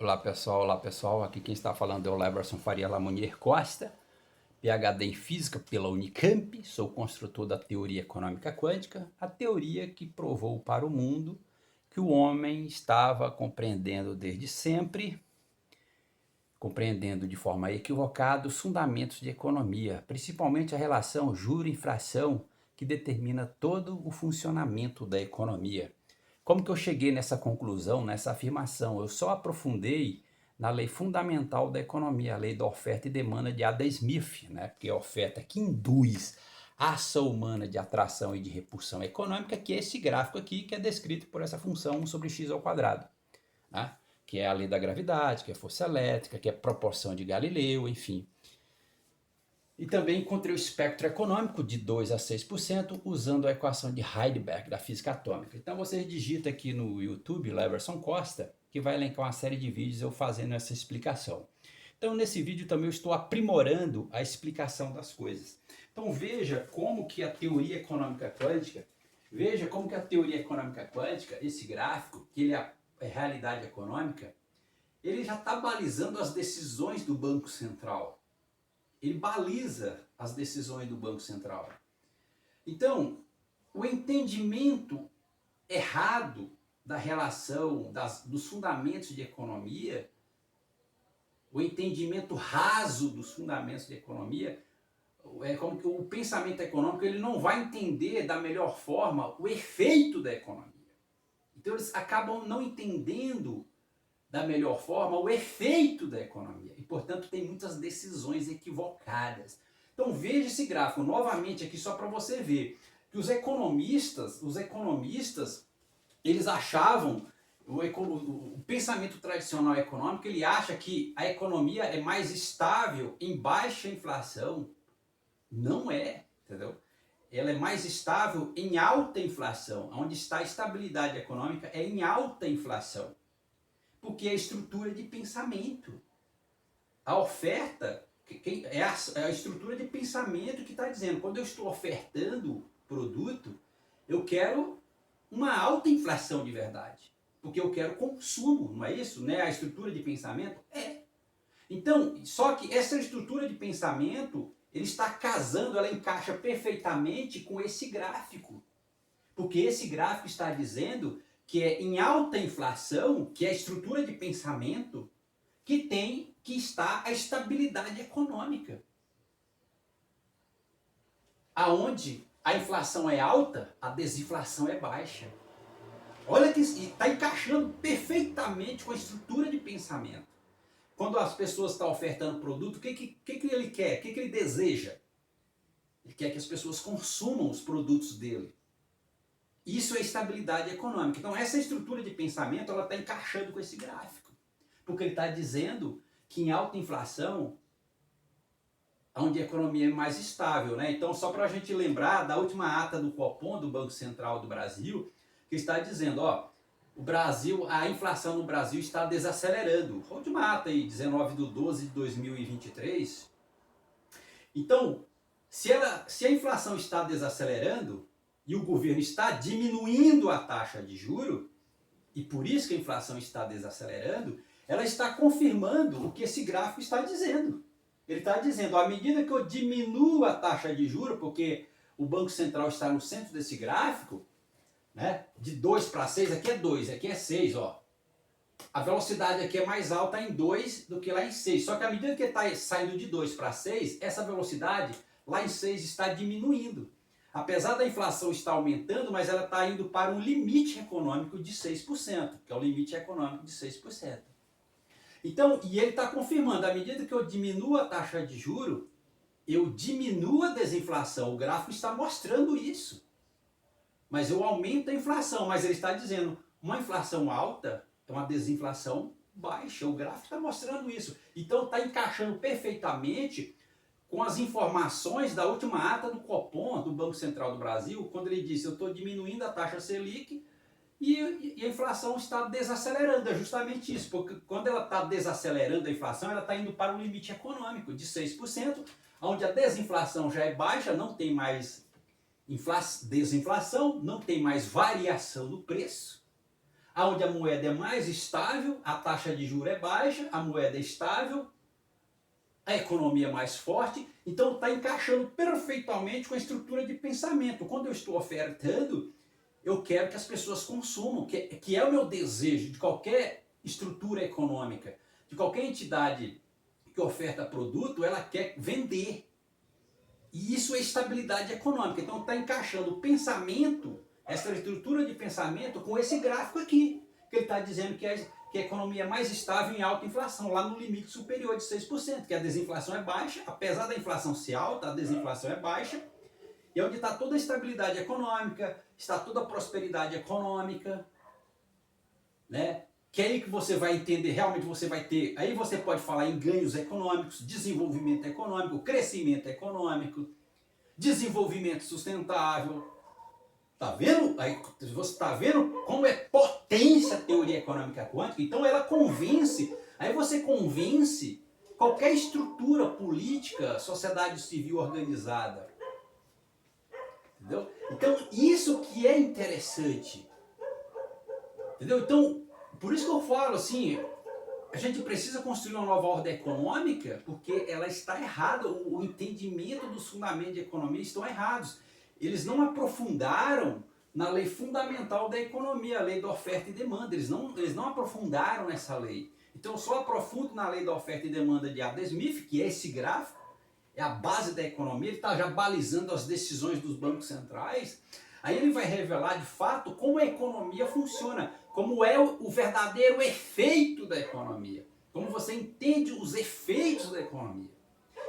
Olá pessoal, aqui quem está falando é o Leverson Faria Lamonnier Costa, PhD em Física pela Unicamp, sou construtor da teoria econômica quântica, a teoria que provou para o mundo que o homem estava compreendendo desde sempre, compreendendo de forma equivocada os fundamentos de economia, principalmente a relação juro-inflação que determina todo o funcionamento da economia. Como que eu cheguei nessa conclusão, nessa afirmação? Eu só aprofundei na lei fundamental da economia, a lei da oferta e demanda de Adam Smith, né? Porque a oferta que induz a ação humana de atração e de repulsão econômica, que é esse gráfico aqui, que é descrito por essa função 1 sobre x ao quadrado, né? Que é a lei da gravidade, que é a força elétrica, que é a proporção de Galileu, enfim. E também encontrei o espectro econômico de 2 a 6% usando a equação de Heisenberg da física atômica. Então você digita aqui no YouTube, Leverson Costa, que vai elencar uma série de vídeos eu fazendo essa explicação. Então nesse vídeo também eu estou aprimorando a explicação das coisas. Então veja como que a teoria econômica quântica, esse gráfico, que ele é realidade econômica, ele já está balizando as decisões do Banco Central. Ele baliza as decisões do Banco Central. Então, o entendimento errado da relação, dos fundamentos de economia, o entendimento raso dos fundamentos de economia, é como que o pensamento econômico ele não vai entender da melhor forma o efeito da economia. Então, eles acabam não entendendo da melhor forma o efeito da economia e, portanto, tem muitas decisões equivocadas. Então veja esse gráfico novamente aqui só para você ver que os economistas, eles achavam, o pensamento tradicional econômico, ele acha que a economia é mais estável em baixa inflação. Não é, entendeu? Ela é mais estável em alta inflação. Onde está a estabilidade econômica é em alta inflação. Porque é a estrutura de pensamento. A oferta é a estrutura de pensamento que está dizendo, quando eu estou ofertando produto, eu quero uma alta inflação de verdade. Porque eu quero consumo, não é isso? Não é a estrutura de pensamento? É. Então, só que essa estrutura de pensamento, ele está casando, ela encaixa perfeitamente com esse gráfico. Porque esse gráfico está dizendo que é em alta inflação, que é a estrutura de pensamento, que está a estabilidade econômica. Aonde a inflação é alta, a desinflação é baixa. Olha que está encaixando perfeitamente com a estrutura de pensamento. Quando as pessoas estão ofertando produto, o que ele quer? O que ele deseja? Ele quer que as pessoas consumam os produtos dele. Isso é estabilidade econômica. Então essa estrutura de pensamento ela está encaixando com esse gráfico. Porque ele está dizendo que em alta inflação, onde a economia é mais estável, né? Então só para a gente lembrar da última ata do Copom, do Banco Central do Brasil, que está dizendo, ó, a inflação no Brasil está desacelerando. A última ata aí, 19/12/2023. Então, se a inflação está desacelerando, e o governo está diminuindo a taxa de juro, e por isso que a inflação está desacelerando, ela está confirmando o que esse gráfico está dizendo. Ele está dizendo, à medida que eu diminuo a taxa de juro, porque o Banco Central está no centro desse gráfico, né, de 2 para 6, aqui é 2, aqui é 6, ó. A velocidade aqui é mais alta em 2 do que lá em 6. Só que à medida que está saindo de 2 para 6, essa velocidade lá em 6 está diminuindo. Apesar da inflação estar aumentando, mas ela está indo para um limite econômico de 6%, que é o limite econômico de 6%. Então, e ele está confirmando, à medida que eu diminuo a taxa de juro, eu diminuo a desinflação. O gráfico está mostrando isso. Mas eu aumento a inflação, mas ele está dizendo, uma inflação alta é uma desinflação baixa. O gráfico está mostrando isso. Então está encaixando perfeitamente com as informações da última ata do Copom, do Banco Central do Brasil, quando ele disse, eu estou diminuindo a taxa Selic e a inflação está desacelerando. É justamente isso, porque quando ela está desacelerando a inflação, ela está indo para um limite econômico de 6%, onde a desinflação já é baixa, não tem mais desinflação, não tem mais variação do preço. Onde a moeda é mais estável, a taxa de juros é baixa, a moeda é estável, a economia é mais forte, então está encaixando perfeitamente com a estrutura de pensamento. Quando eu estou ofertando, eu quero que as pessoas consumam, que é o meu desejo de qualquer estrutura econômica, de qualquer entidade que oferta produto, ela quer vender. E isso é estabilidade econômica. Então está encaixando o pensamento, essa estrutura de pensamento, com esse gráfico aqui, que ele está dizendo que a economia é mais estável em alta inflação, lá no limite superior de 6%, que a desinflação é baixa, apesar da inflação ser alta, a desinflação é baixa, e é onde está toda a estabilidade econômica, está toda a prosperidade econômica, né? Que é aí que você vai entender, realmente você vai ter, aí você pode falar em ganhos econômicos, desenvolvimento econômico, crescimento econômico, desenvolvimento sustentável. Tá vendo? Aí você está vendo como é potência a teoria econômica quântica? Então ela convence, aí você convence qualquer estrutura política, sociedade civil organizada. Entendeu? Então isso que é interessante. Entendeu? Então, por isso que eu falo assim, a gente precisa construir uma nova ordem econômica porque ela está errada, o entendimento dos fundamentos de economia estão errados. Eles não aprofundaram na lei fundamental da economia, a lei da oferta e demanda, eles não aprofundaram nessa lei. Então eu só aprofundo na lei da oferta e demanda de Adam Smith, que é esse gráfico, é a base da economia, ele está já balizando as decisões dos bancos centrais. Aí ele vai revelar de fato como a economia funciona, como é o verdadeiro efeito da economia, como você entende os efeitos da economia.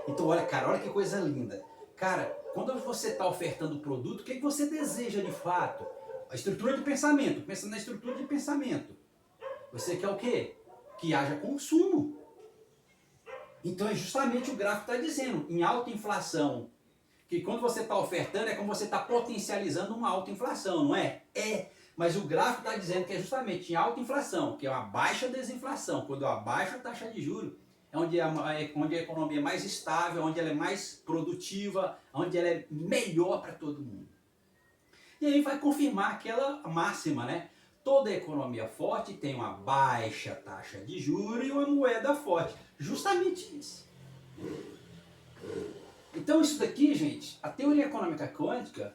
Então olha, cara, olha que coisa linda. Cara, quando você está ofertando produto, o que você deseja de fato? A estrutura de pensamento, pensa na estrutura de pensamento. Você quer o quê? Que haja consumo. Então é justamente o gráfico está dizendo, em alta inflação, que quando você está ofertando é como você está potencializando uma alta inflação, não é? É, mas o gráfico está dizendo que é justamente em alta inflação, que é uma baixa desinflação, quando eu abaixo a taxa de juros, é onde a economia é mais estável, onde ela é mais produtiva, onde ela é melhor para todo mundo. E aí vai confirmar aquela máxima, né? Toda economia forte tem uma baixa taxa de juros e uma moeda forte. Justamente isso. Então isso daqui, gente, a teoria econômica quântica,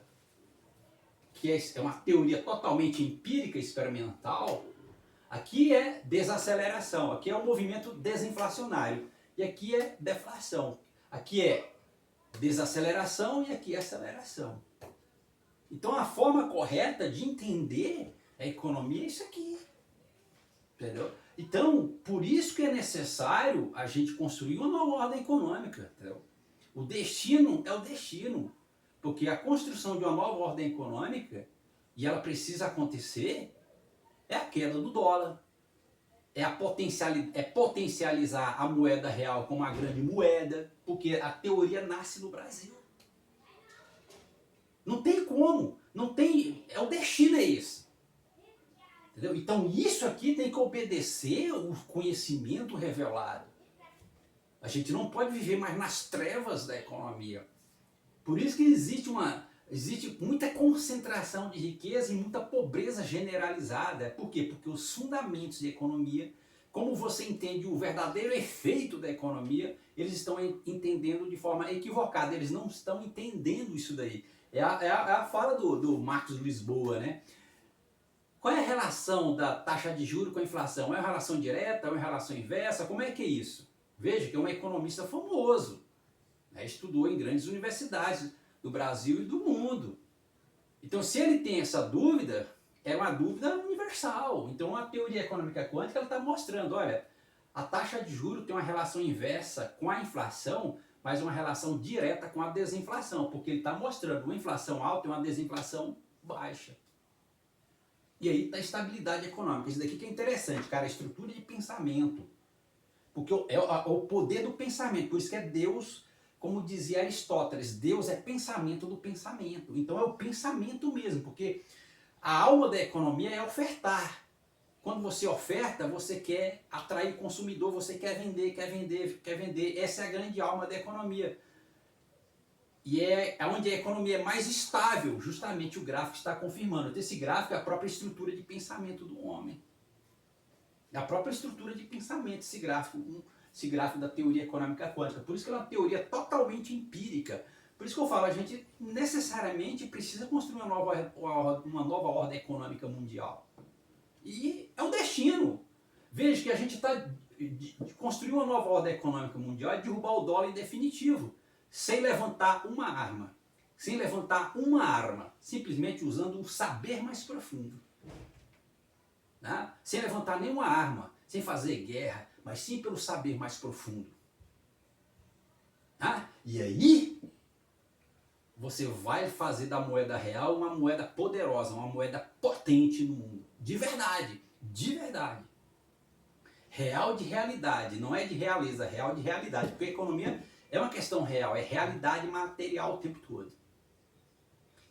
que é uma teoria totalmente empírica, experimental, aqui é desaceleração, aqui é um movimento desinflacionário, e aqui é deflação. Aqui é desaceleração e aqui é aceleração. Então a forma correta de entender a economia é isso aqui. Entendeu? Então, por isso que é necessário a gente construir uma nova ordem econômica. Entendeu? O destino é o destino. Porque a construção de uma nova ordem econômica, e ela precisa acontecer, é a queda do dólar. É potencializar a moeda real como uma grande moeda, porque a teoria nasce no Brasil. Não tem como, não tem, o destino é esse. Entendeu? Então isso aqui tem que obedecer o conhecimento revelado. A gente não pode viver mais nas trevas da economia. Por isso que existe muita concentração de riqueza e muita pobreza generalizada. Por quê? Porque os fundamentos de economia, como você entende o verdadeiro efeito da economia, eles estão entendendo de forma equivocada. Eles não estão entendendo isso daí. É a fala do Marcos Lisboa, né? Qual é a relação da taxa de juros com a inflação? É uma relação direta? É uma relação inversa? Como é que é isso? Veja que é um economista famoso, né? Estudou em grandes universidades do Brasil e do mundo. Então, se ele tem essa dúvida, é uma dúvida universal. Então, a teoria econômica quântica está mostrando, olha, a taxa de juros tem uma relação inversa com a inflação, mas uma relação direta com a desinflação, porque ele está mostrando uma inflação alta e uma desinflação baixa. E aí está a estabilidade econômica. Isso daqui que é interessante, cara, a estrutura de pensamento. Porque é o poder do pensamento, por isso que é Deus, como dizia Aristóteles, Deus é pensamento do pensamento. Então é o pensamento mesmo, porque a alma da economia é ofertar. Quando você oferta, você quer atrair consumidor, você quer vender, quer vender, quer vender. Essa é a grande alma da economia. E é onde a economia é mais estável, justamente o gráfico está confirmando. Então, esse gráfico é a própria estrutura de pensamento do homem. É a própria estrutura de pensamento, esse gráfico da teoria econômica quântica. Por isso que é uma teoria totalmente empírica. Por isso que eu falo, a gente necessariamente precisa construir uma nova ordem econômica mundial. E é um destino. Veja que a gente está de construir uma nova ordem econômica mundial e derrubar o dólar em definitivo, sem levantar uma arma. Sem levantar uma arma, simplesmente usando um saber mais profundo. Né? Sem levantar nenhuma arma, sem fazer guerra, mas sim pelo saber mais profundo. Né? E aí, você vai fazer da moeda real uma moeda poderosa, uma moeda potente no mundo. De verdade, de verdade. Real de realidade, não é de realeza, real de realidade. Porque a economia é uma questão real, é realidade material o tempo todo.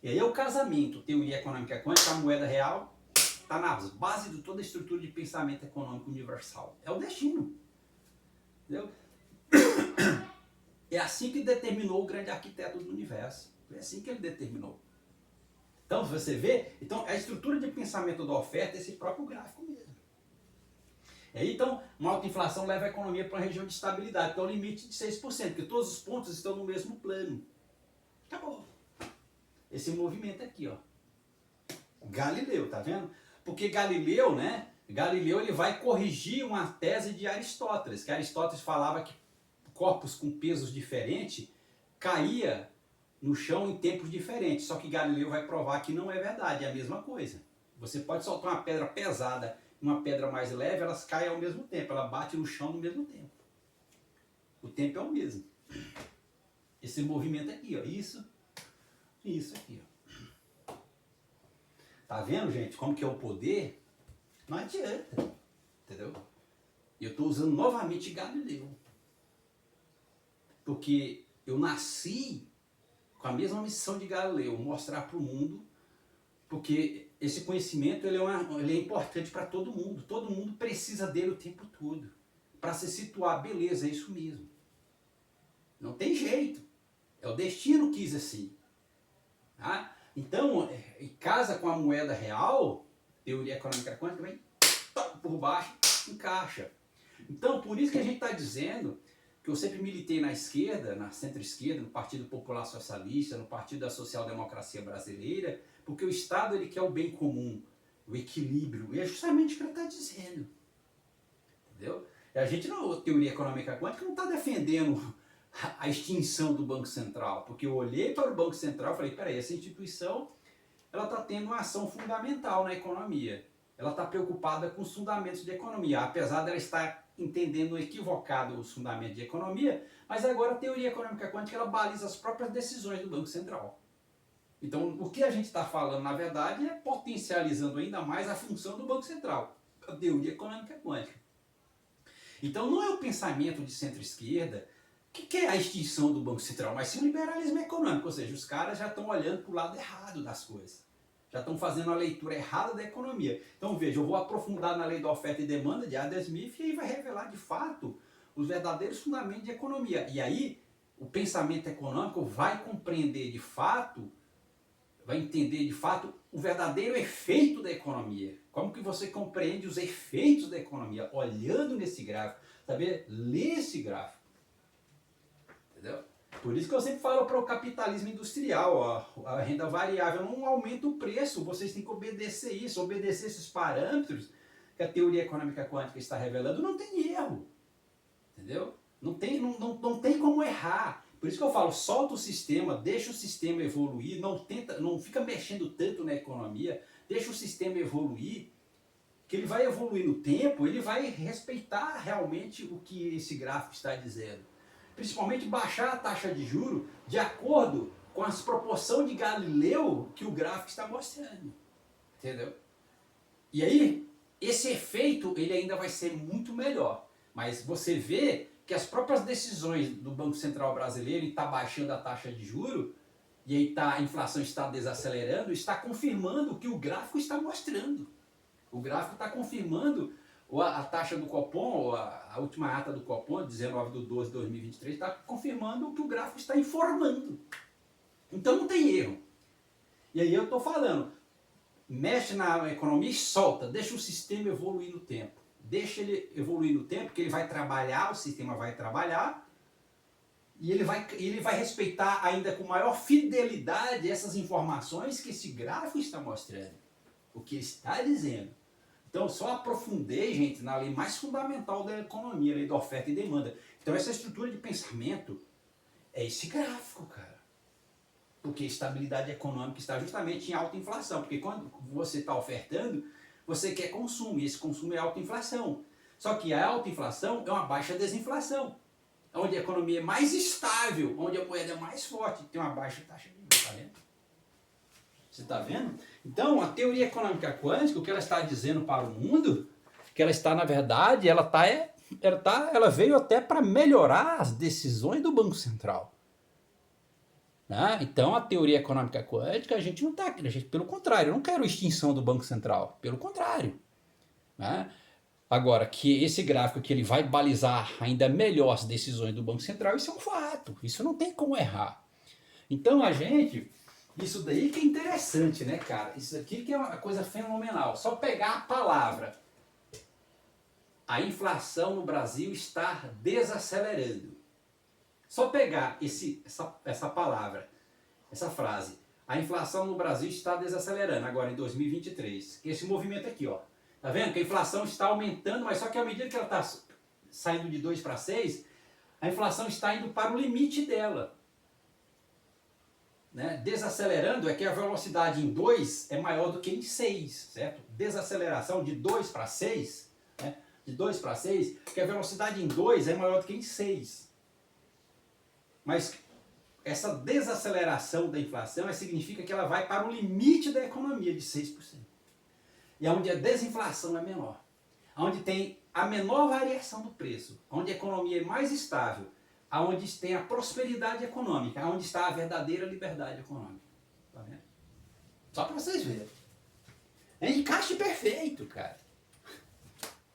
E aí é o casamento, teoria econômica quântica, a moeda real, está na base de toda a estrutura de pensamento econômico universal. É o destino. Entendeu? É assim que determinou o grande arquiteto do universo. É assim que ele determinou. Então, você vê, então, a estrutura de pensamento da oferta é esse próprio gráfico mesmo. Então, uma alta inflação leva a economia para uma região de estabilidade, que é o limite de 6%, porque todos os pontos estão no mesmo plano. Acabou. Esse movimento aqui, ó. Galileu, tá vendo? Porque Galileu, né? Galileu ele vai corrigir uma tese de Aristóteles, que Aristóteles falava que corpos com pesos diferentes caía no chão em tempos diferentes. Só que Galileu vai provar que não é verdade, é a mesma coisa. Você pode soltar uma pedra pesada e uma pedra mais leve, elas caem ao mesmo tempo, ela bate no chão no mesmo tempo. O tempo é o mesmo. Esse movimento aqui, ó, isso aqui, ó. Tá vendo, gente, como que é o poder? Não adianta, entendeu? Eu estou usando novamente Galileu. Porque eu nasci com a mesma missão de Galileu, mostrar para o mundo, porque esse conhecimento ele é importante para todo mundo precisa dele o tempo todo, para se situar, beleza, é isso mesmo. Não tem jeito, é o destino quis assim. Tá? Então, casa com a moeda real, teoria econômica quântica, vem por baixo, encaixa. Então, por isso que a gente está dizendo que eu sempre militei na esquerda, na centro-esquerda, no Partido Popular Socialista, no Partido da Social Democracia Brasileira, porque o Estado ele quer o bem comum, o equilíbrio, e é justamente o que ele está dizendo. Entendeu? E a gente, na teoria econômica quântica, não está defendendo a extinção do Banco Central, porque eu olhei para o Banco Central e falei, peraí, essa instituição ela está tendo uma ação fundamental na economia. Ela está preocupada com os fundamentos de economia, apesar dela estar entendendo equivocado os fundamentos de economia, mas agora a teoria econômica quântica ela baliza as próprias decisões do Banco Central. Então, o que a gente está falando, na verdade, é potencializando ainda mais a função do Banco Central, a teoria econômica quântica. Então, não é o pensamento de centro-esquerda que quer a extinção do Banco Central, mas sim o liberalismo econômico, ou seja, os caras já estão olhando para o lado errado das coisas. Já estão fazendo a leitura errada da economia. Então veja, eu vou aprofundar na lei da oferta e demanda de Adam Smith e aí vai revelar de fato os verdadeiros fundamentos de economia. E aí o pensamento econômico vai compreender de fato, vai entender de fato o verdadeiro efeito da economia. Como que você compreende os efeitos da economia? Olhando nesse gráfico, saber ler esse gráfico. Entendeu? Por isso que eu sempre falo para o capitalismo industrial, ó, a renda variável não aumenta o preço, vocês têm que obedecer isso, obedecer esses parâmetros que a teoria econômica quântica está revelando, não tem erro, entendeu? Não tem como errar. Por isso que eu falo, solta o sistema, deixa o sistema evoluir, não fica mexendo tanto na economia, deixa o sistema evoluir, que ele vai evoluir no tempo, ele vai respeitar realmente o que esse gráfico está dizendo. Principalmente baixar a taxa de juros de acordo com as proporções de Galileu que o gráfico está mostrando. Entendeu? E aí, esse efeito ele ainda vai ser muito melhor. Mas você vê que as próprias decisões do Banco Central brasileiro está baixando a taxa de juros, e aí a inflação está desacelerando, está confirmando o que o gráfico está mostrando. O gráfico está confirmando a taxa do Copom, a última ata do Copom, 19/12/2023, está confirmando o que o gráfico está informando. Então não tem erro. E aí eu estou falando, mexe na economia e solta, deixa o sistema evoluir no tempo. Deixa ele evoluir no tempo, que ele vai trabalhar, o sistema vai trabalhar, e ele vai respeitar ainda com maior fidelidade essas informações que esse gráfico está mostrando, o que ele está dizendo. Então, eu só aprofundei, gente, na lei mais fundamental da economia, a lei da oferta e demanda. Então, essa estrutura de pensamento é esse gráfico, cara. Porque estabilidade econômica está justamente em alta inflação. Porque quando você está ofertando, você quer consumo, e esse consumo é alta inflação. Só que a alta inflação é uma baixa desinflação. Onde a economia é mais estável, onde a moeda é mais forte, tem uma baixa taxa de juros, tá vendo? Você está vendo? Então, a teoria econômica quântica, o que ela está dizendo para o mundo, que ela está, na verdade, ela veio até para melhorar as decisões do Banco Central. Né? Então, a teoria econômica quântica, a gente não está, pelo contrário, eu não quero extinção do Banco Central, pelo contrário. Né? Agora, que esse gráfico que ele vai balizar ainda melhor as decisões do Banco Central, isso é um fato, isso não tem como errar. Então, isso daí que é interessante, né, cara? Isso aqui que é uma coisa fenomenal. Só pegar a palavra. A inflação no Brasil está desacelerando. Só pegar essa palavra, essa frase. A inflação no Brasil está desacelerando agora em 2023. Esse movimento aqui, ó. Tá vendo que a inflação está aumentando, mas só que à medida que ela está saindo de 2 para 6, a inflação está indo para o limite dela. Né? Desacelerando é que a velocidade em 2 é maior do que em 6, certo? Desaceleração de 2 para 6, né? De 2 para 6, que a velocidade em 2 é maior do que em 6. Mas essa desaceleração da inflação significa que ela vai para o limite da economia de 6%. E é onde a desinflação é menor. Onde tem a menor variação do preço. Onde a economia é mais estável. Onde tem a prosperidade econômica. Onde está a verdadeira liberdade econômica. Tá vendo? Só para vocês verem. É encaixe perfeito, cara.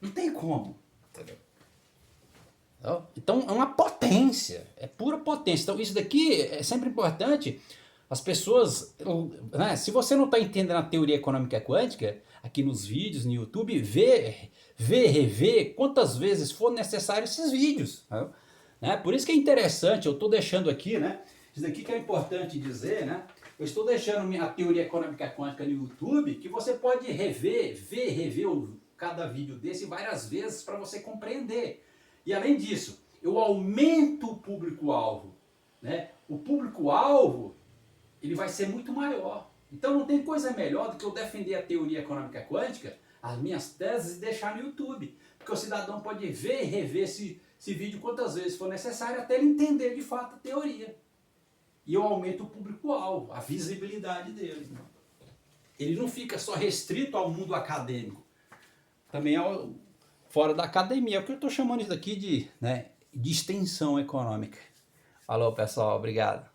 Não tem como. Entendeu? Então é uma potência, é pura potência. Então isso daqui é sempre importante. As pessoas, né, se você não está entendendo a teoria econômica quântica, aqui nos vídeos, no YouTube, rever quantas vezes for necessário esses vídeos. Né? Por isso que é interessante, eu estou deixando aqui, né? Isso daqui que é importante dizer, né? Eu estou deixando a teoria econômica quântica no YouTube, que você pode rever cada vídeo desse várias vezes para você compreender. E além disso, eu aumento o público-alvo. Né? O público-alvo ele vai ser muito maior. Então não tem coisa melhor do que eu defender a teoria econômica quântica, as minhas teses, e deixar no YouTube. Porque o cidadão pode ver e rever esse vídeo quantas vezes for necessário até ele entender de fato a teoria. E eu aumento o público-alvo, a visibilidade dele. Ele não fica só restrito ao mundo acadêmico. Também fora da academia. É o que eu estou chamando isso daqui de extensão econômica. Falou, pessoal. Obrigado.